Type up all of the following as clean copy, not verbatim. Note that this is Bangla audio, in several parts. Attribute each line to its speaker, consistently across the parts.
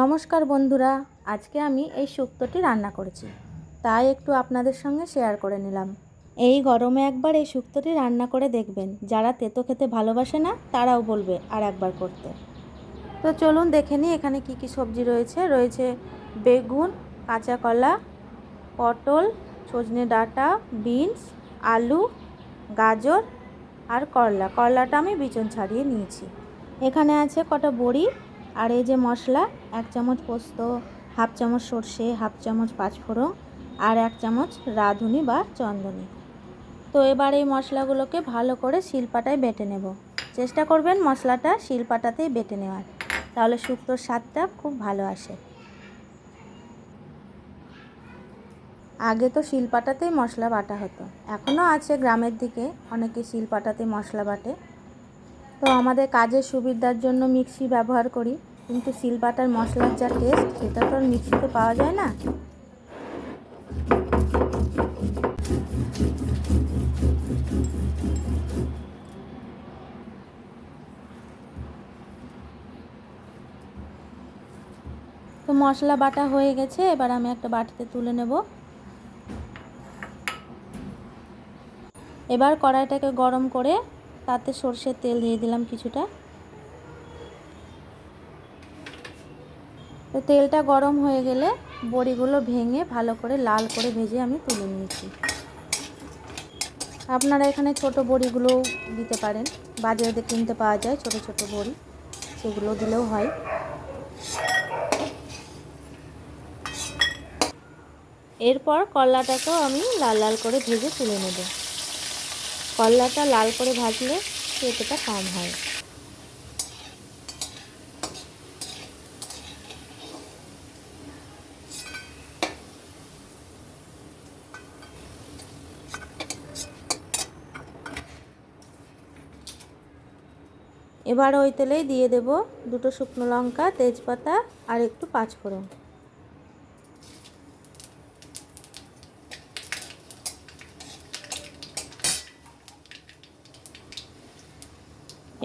Speaker 1: নমস্কার বন্ধুরা, আজকে আমি এই শুক্তোটি রান্না করেছি, তাই একটু আপনাদের সঙ্গে শেয়ার করে নিলাম। এই গরমে একবার এই শুক্তোটি রান্না করে দেখবেন, যারা তেতো খেতে ভালোবাসে না তারাও বলবে আর একবার করতে। তো চলুন দেখে নিই এখানে কি কি সবজি রয়েছে বেগুন, কাঁচা কলা, পটল, সজনে ডাঁটা, বিনস, আলু, গাজর আর করলাটা আমি বিচন ছাড়িয়ে নিয়েছি। এখানে আছে কটা বড়ি, আর এই যে মশলা, 1 চামচ পোস্ত, হাফ চামচ সর্ষে, হাফ চামচ পাঁচফোড়ন আর 1 চামচ রাঁধুনি বা চন্দনী। তো এবার এই মশলাগুলোকে ভালো করে শিলপাটায় বেটে নেব। চেষ্টা করবেন মশলাটা শিলপাটাতেই বেটে নেওয়ার, তাহলে শুক্তোর স্বাদটা খুব ভালো আসে। আগে তো শিলপাটাতেই মশলা বাটা হতো, এখনও আছে গ্রামের দিকে অনেকে শিলপাটাতে মশলা বাটে। তো আমাদের কাজের সুবিধার জন্য মিক্সি ব্যবহার করি, কিন্তু শিলপাটার মশলার যা টেস্ট সেটা তো আর মিক্সিতে পাওয়া যায় না। তো মশলা বাটা হয়ে গেছে, এবার আমি একটা বাটিতে তুলে নেব। এবার কড়াইটাকে গরম করে তাতে সরষের তেল দিয়ে দিলাম কিছুটা। তো তেলটা গরম হয়ে গেলে বড়িগুলো ভেঙে ভালো করে লাল করে ভেজে আমি তুলে নিয়েছি। আপনারা এখানে ছোট বড়িগুলোও দিতে পারেন, বাজারে কিনতে পাওয়া যায় ছোট ছোট বড়ি, সেগুলো দিলেও হয়। এরপর করলাটাকেও আমি লাল লাল করে ভেজে তুলে নেব। করলাটা লাল করে ভাজলে তেতোটা কম হয়। এবার ওই তেলেই দিয়ে দেব 2টো শুকনো লঙ্কা, তেজপাতা আর একটু পাঁচফোড়ন।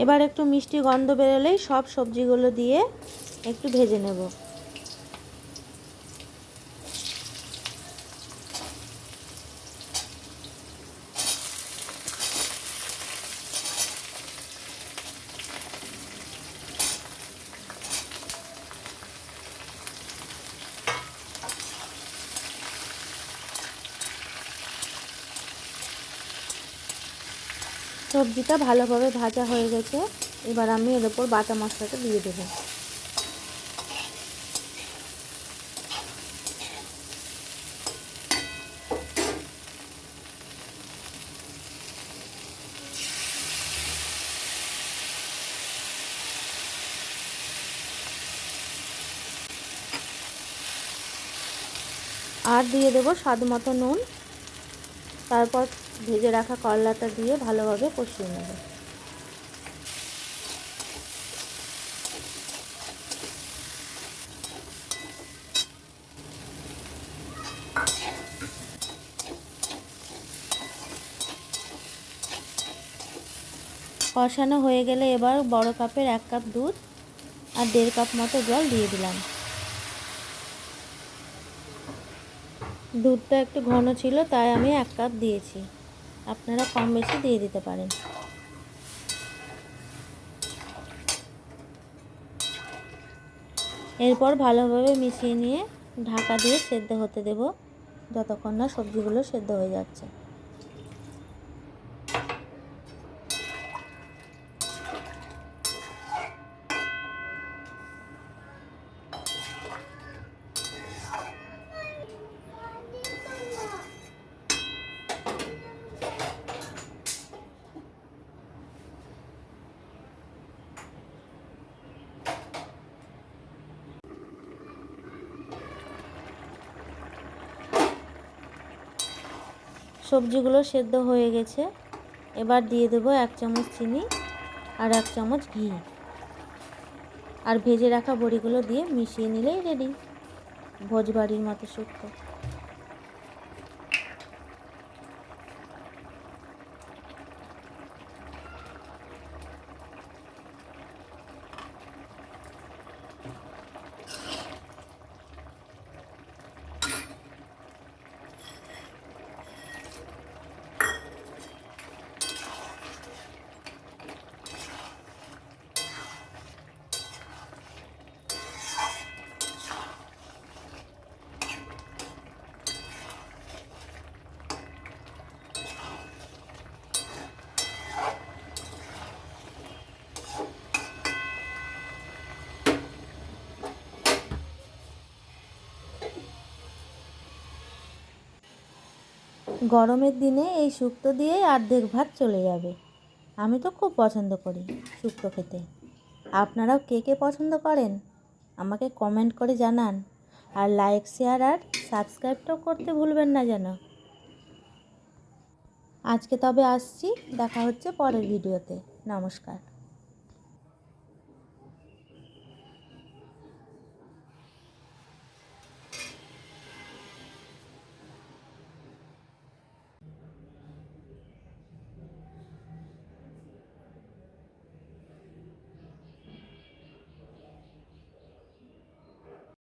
Speaker 1: এবার একটু মিষ্টি গন্ধ বেরোলেই সব সবজিগুলো দিয়ে একটু ভেজে নেব। সবজিটা ভালোভাবে ভাজা হয়ে গেছে, এবার আমি এর উপর বাটা মশলাটা দিয়ে দেব। আর দিয়ে দেব স্বাদ মতো নুন। তারপর ভেজে রাখা করলাটা দিয়ে ভালোভাবে কষিয়ে নেব। কষানো হয়ে গেলে এবার বড় কাপের 1 কাপ দুধ আর 1.5 কাপ মতো জল দিয়ে দিলাম। দুধটা একটু ঘন ছিল তাই আমি 1 কাপ দিয়েছি, আপনারা কম বেশি দিয়ে দিতে পারেন। এরপর ভালোভাবে মিশিয়ে নিয়ে ঢাকা দিয়ে সেদ্ধ হতে দেব, যতক্ষণ না সবজিগুলো সেদ্ধ হয়ে যাচ্ছে। সবজিগুলো সেদ্ধ হয়ে গেছে, এবার দিয়ে দেবো 1 চামচ চিনি আর 1 চামচ ঘি, আর ভেজে রাখা বড়িগুলো দিয়ে মিশিয়ে নিলেই রেডি ভোজবাড়ির মতো শুক্তো। গরমের দিনে এই শুক্তো দিয়েই অর্ধেক ভাত চলে যাবে। আমি তো খুব পছন্দ করি শুক্তো খেতে। আপনারাও কে কে পছন্দ করেন আমাকে কমেন্ট করে জানান। আর লাইক, শেয়ার আর সাবস্ক্রাইবটাও করতে ভুলবেন না যেন। আজকে তবে আসছি, দেখা হচ্ছে পরের ভিডিওতে। নমস্কার।